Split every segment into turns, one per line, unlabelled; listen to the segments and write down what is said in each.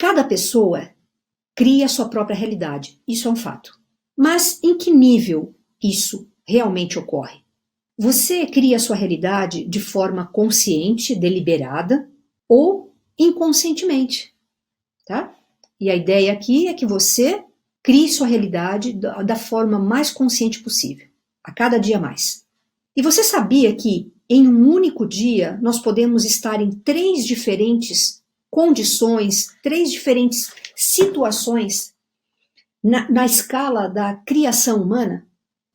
Cada pessoa cria a sua própria realidade, isso é um fato. Mas em que nível isso realmente ocorre? Você cria a sua realidade de forma consciente, deliberada ou inconscientemente, tá? E a ideia aqui é que você crie sua realidade da forma mais consciente possível, a cada dia mais. E você sabia que em um único dia nós podemos estar em 3 diferentes condições, 3 diferentes situações na escala da criação humana?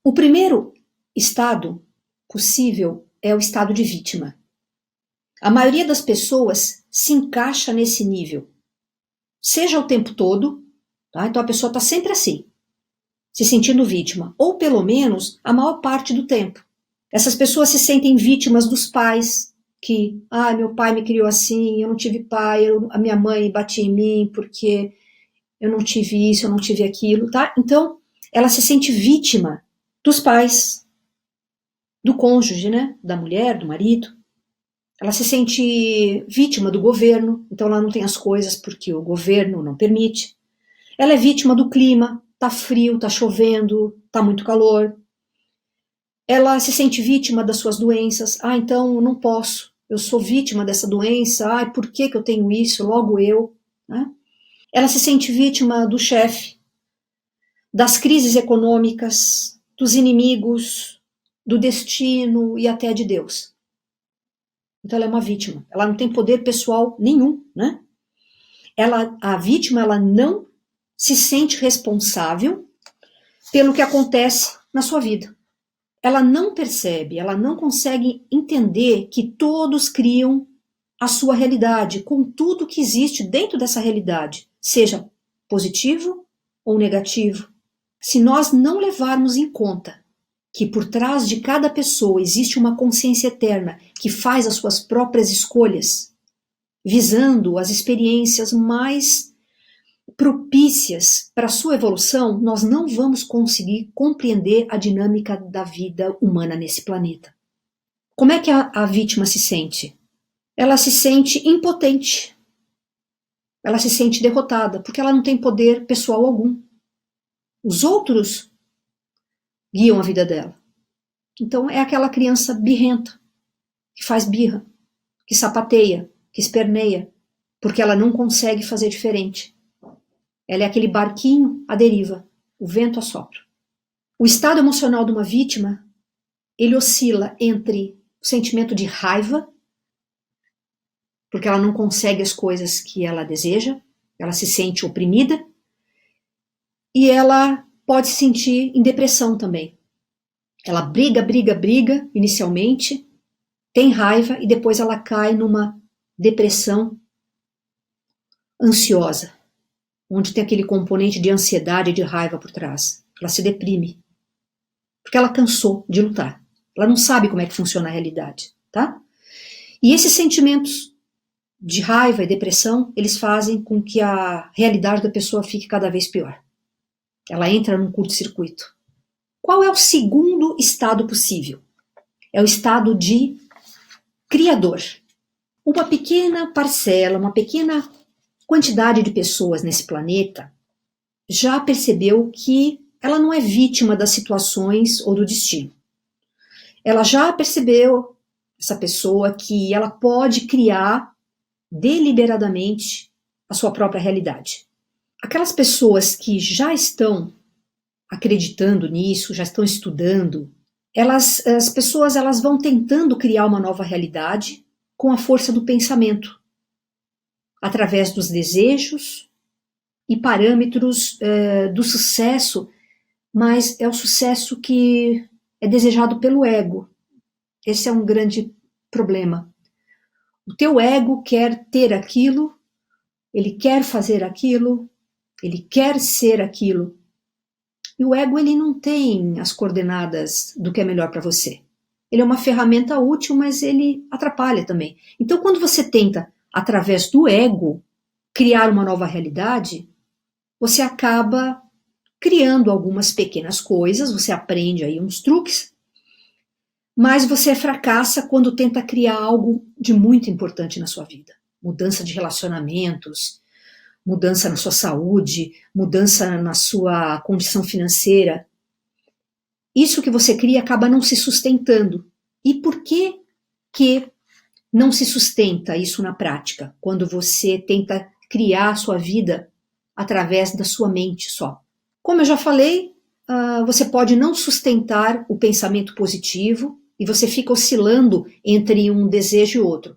O primeiro estado possível é o estado de vítima. A maioria das pessoas se encaixa nesse nível, seja o tempo todo, tá? Então a pessoa está sempre assim, se sentindo vítima, ou pelo menos a maior parte do tempo. Essas pessoas se sentem vítimas dos pais, que, meu pai me criou assim, eu não tive pai, a minha mãe batia em mim porque eu não tive isso, eu não tive aquilo, tá? Então ela se sente vítima dos pais, do cônjuge, né? Da mulher, do marido. Ela se sente vítima do governo, então ela não tem as coisas porque o governo não permite. Ela é vítima do clima, tá frio, tá chovendo, tá muito calor. Ela se sente vítima das suas doenças. Então eu não posso, eu sou vítima dessa doença, por que eu tenho isso, logo eu, né? Ela se sente vítima do chefe, das crises econômicas, dos inimigos, do destino e até de Deus. Então ela é uma vítima, ela não tem poder pessoal nenhum, né? A vítima, ela não se sente responsável pelo que acontece na sua vida. Ela não percebe, ela não consegue entender que todos criam a sua realidade, com tudo que existe dentro dessa realidade, seja positivo ou negativo. Se nós não levarmos em conta que por trás de cada pessoa existe uma consciência eterna que faz as suas próprias escolhas, visando as experiências mais propícias para a sua evolução, nós não vamos conseguir compreender a dinâmica da vida humana nesse planeta. Como é que a vítima se sente? Ela se sente impotente. Ela se sente derrotada, porque ela não tem poder pessoal algum. Os outros guiam a vida dela. Então é aquela criança birrenta, que faz birra, que sapateia, que esperneia, porque ela não consegue fazer diferente. Ela é aquele barquinho à deriva, o vento assopra. O estado emocional de uma vítima, ele oscila entre o sentimento de raiva, porque ela não consegue as coisas que ela deseja, ela se sente oprimida, e ela pode se sentir em depressão também. Ela briga inicialmente, tem raiva e depois ela cai numa depressão ansiosa, onde tem aquele componente de ansiedade e de raiva por trás. Ela se deprime, porque ela cansou de lutar. Ela não sabe como é que funciona a realidade, tá? E esses sentimentos de raiva e depressão, eles fazem com que a realidade da pessoa fique cada vez pior. Ela entra num curto-circuito. Qual é o segundo estado possível? É o estado de criador. Uma pequena parcela, uma pequena quantidade de pessoas nesse planeta já percebeu que ela não é vítima das situações ou do destino. Ela já percebeu, essa pessoa, que ela pode criar deliberadamente a sua própria realidade. Aquelas pessoas que já estão acreditando nisso, já estão estudando, as pessoas elas vão tentando criar uma nova realidade com a força do pensamento, através dos desejos e parâmetros do sucesso, mas é o sucesso que é desejado pelo ego. Esse é um grande problema. O teu ego quer ter aquilo, ele quer fazer aquilo, ele quer ser aquilo. E o ego, ele não tem as coordenadas do que é melhor para você. Ele é uma ferramenta útil, mas ele atrapalha também. Então, quando você tenta, através do ego, criar uma nova realidade, você acaba criando algumas pequenas coisas, você aprende aí uns truques, mas você fracassa quando tenta criar algo de muito importante na sua vida. Mudança de relacionamentos, mudança na sua saúde, mudança na sua condição financeira. Isso que você cria acaba não se sustentando. E por que não se sustenta isso na prática, quando você tenta criar a sua vida através da sua mente só? Como eu já falei, você pode não sustentar o pensamento positivo e você fica oscilando entre um desejo e outro.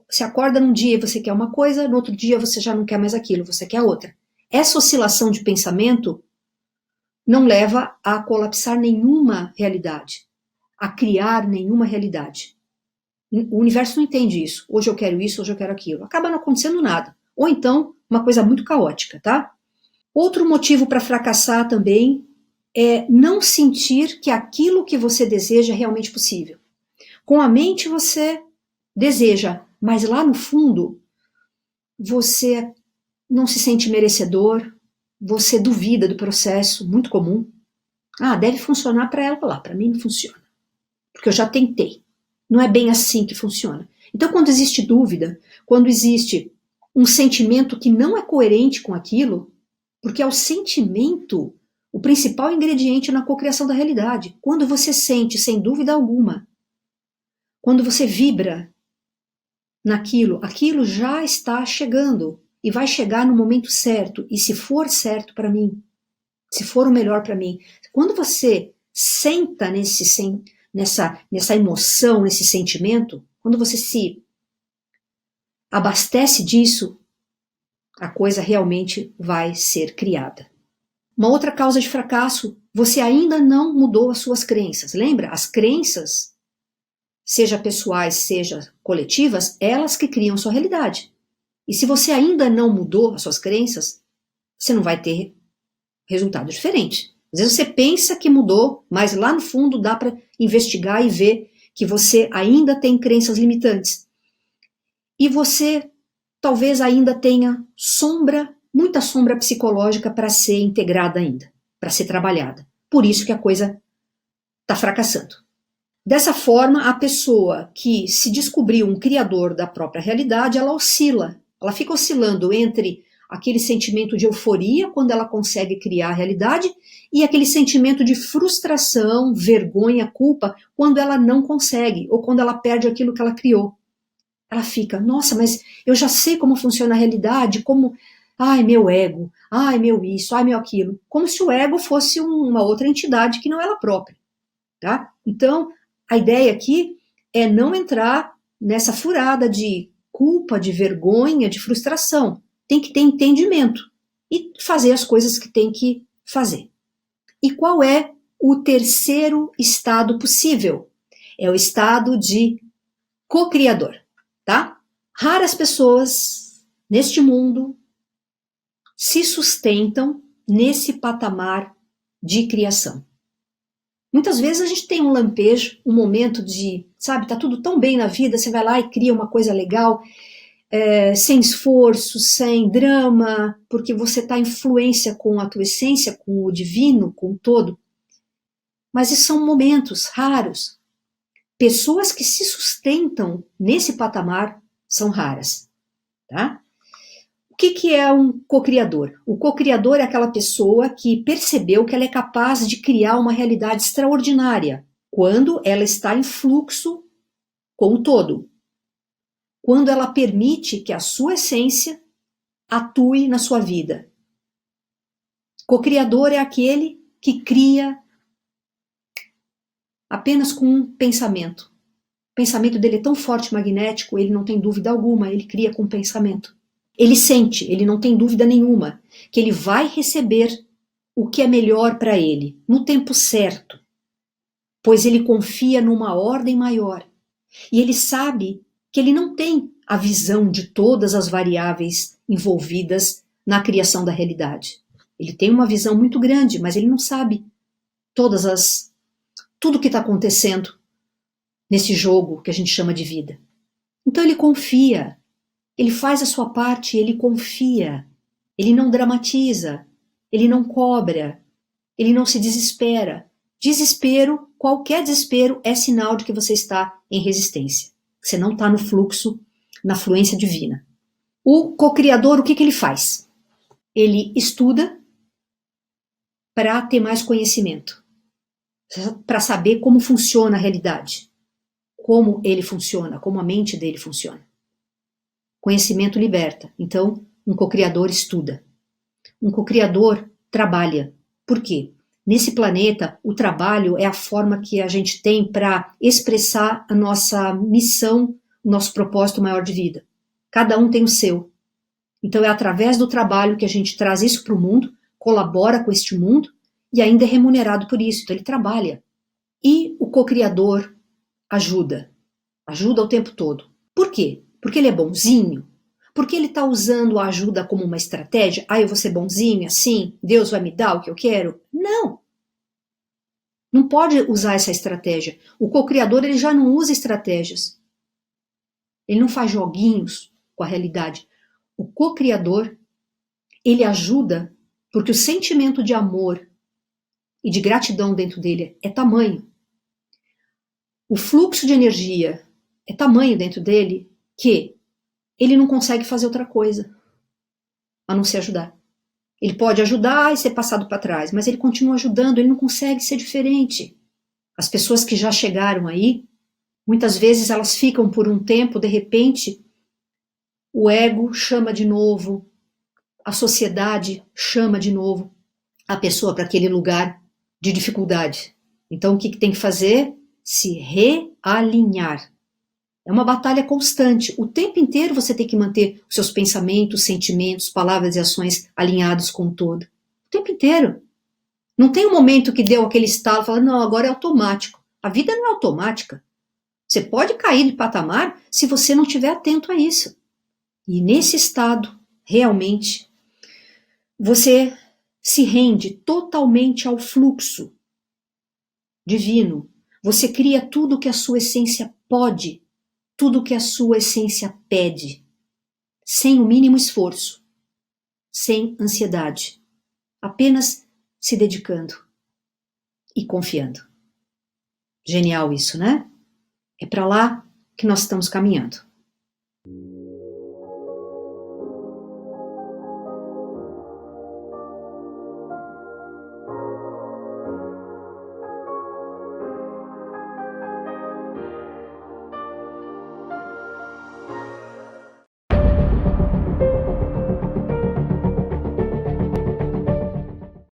Você acorda num dia e você quer uma coisa, no outro dia você já não quer mais aquilo, você quer outra. Essa oscilação de pensamento não leva a colapsar nenhuma realidade, a criar nenhuma realidade. O universo não entende isso. Hoje eu quero isso, hoje eu quero aquilo. Acaba não acontecendo nada. Ou então, uma coisa muito caótica, tá? Outro motivo para fracassar também é não sentir que aquilo que você deseja é realmente possível. Com a mente você deseja, mas lá no fundo você não se sente merecedor, você duvida do processo, muito comum. Deve funcionar para ela lá, para mim não funciona. Porque eu já tentei. Não é bem assim que funciona. Então, quando existe dúvida, quando existe um sentimento que não é coerente com aquilo, porque é o sentimento o principal ingrediente na cocriação da realidade. Quando você sente, sem dúvida alguma, quando você vibra naquilo, aquilo já está chegando e vai chegar no momento certo. E se for certo para mim, se for o melhor para mim, quando você senta nessa emoção, nesse sentimento, quando você se abastece disso, a coisa realmente vai ser criada. Uma outra causa de fracasso, você ainda não mudou as suas crenças. Lembra? As crenças, seja pessoais, seja coletivas, elas que criam sua realidade. E se você ainda não mudou as suas crenças, você não vai ter resultado diferente. Às vezes você pensa que mudou, mas lá no fundo dá para investigar e ver que você ainda tem crenças limitantes. E você talvez ainda tenha muita sombra psicológica para ser integrada ainda, para ser trabalhada. Por isso que a coisa está fracassando. Dessa forma, a pessoa que se descobriu um criador da própria realidade, ela oscila. Ela fica oscilando entre aquele sentimento de euforia quando ela consegue criar a realidade e aquele sentimento de frustração, vergonha, culpa quando ela não consegue ou quando ela perde aquilo que ela criou. Ela fica, nossa, mas eu já sei como funciona a realidade, ai, meu ego, ai, meu isso, ai, meu aquilo. Como se o ego fosse uma outra entidade que não é ela própria, tá? Então, a ideia aqui é não entrar nessa furada de culpa, de vergonha, de frustração. Tem que ter entendimento e fazer as coisas que tem que fazer. E qual é o terceiro estado possível? É o estado de co-criador, tá? Raras pessoas neste mundo se sustentam nesse patamar de criação. Muitas vezes a gente tem um lampejo, um momento de, sabe, tá tudo tão bem na vida, você vai lá e cria uma coisa legal, sem esforço, sem drama, porque você está em fluência com a tua essência, com o divino, com o todo. Mas esses são momentos raros. Pessoas que se sustentam nesse patamar são raras, tá? O que é um co-criador? O co-criador é aquela pessoa que percebeu que ela é capaz de criar uma realidade extraordinária quando ela está em fluxo com o todo. Quando ela permite que a sua essência atue na sua vida. Co-criador é aquele que cria apenas com um pensamento. O pensamento dele é tão forte, magnético, ele não tem dúvida alguma, ele cria com pensamento. Ele sente, ele não tem dúvida nenhuma, que ele vai receber o que é melhor para ele, no tempo certo, pois ele confia numa ordem maior. E ele sabe que ele não tem a visão de todas as variáveis envolvidas na criação da realidade. Ele tem uma visão muito grande, mas ele não sabe tudo que está acontecendo nesse jogo que a gente chama de vida. Então ele confia. Ele faz a sua parte, ele confia, ele não dramatiza, ele não cobra, ele não se desespera. Desespero, qualquer desespero é sinal de que você está em resistência. Você não está no fluxo, na fluência divina. O co-criador, o que ele faz? ele estuda para ter mais conhecimento, para saber como funciona a realidade, como ele funciona, como a mente dele funciona. Conhecimento liberta. Então, um cocriador estuda. Um cocriador trabalha. Por quê? Nesse planeta, o trabalho é a forma que a gente tem para expressar a nossa missão, o nosso propósito maior de vida. Cada um tem o seu. Então é através do trabalho que a gente traz isso para o mundo, colabora com este mundo e ainda é remunerado por isso. Então ele trabalha. E o cocriador ajuda. Ajuda o tempo todo. Por quê? Porque ele é bonzinho? Porque ele está usando a ajuda como uma estratégia? Ah, eu vou ser bonzinho assim? Deus vai me dar o que eu quero? Não. Não pode usar essa estratégia. O cocriador ele já não usa estratégias. Ele não faz joguinhos com a realidade. O cocriador, ele ajuda porque o sentimento de amor e de gratidão dentro dele é tamanho. O fluxo de energia é tamanho dentro dele que ele não consegue fazer outra coisa a não se ajudar. Ele pode ajudar e ser passado para trás, mas ele continua ajudando, ele não consegue ser diferente. As pessoas que já chegaram aí, muitas vezes elas ficam por um tempo, de repente, o ego chama de novo, a sociedade chama de novo a pessoa para aquele lugar de dificuldade. Então o que tem que fazer? Se realinhar. É uma batalha constante. O tempo inteiro você tem que manter os seus pensamentos, sentimentos, palavras e ações alinhados com o todo. O tempo inteiro. Não tem um momento que deu aquele estalo e fala, não, agora é automático. A vida não é automática. Você pode cair de patamar se você não estiver atento a isso. E nesse estado, realmente, você se rende totalmente ao fluxo divino. Você cria tudo o que a sua essência pode, tudo o que a sua essência pede, sem o mínimo esforço, sem ansiedade, apenas se dedicando e confiando. Genial isso, né? É para lá que nós estamos caminhando.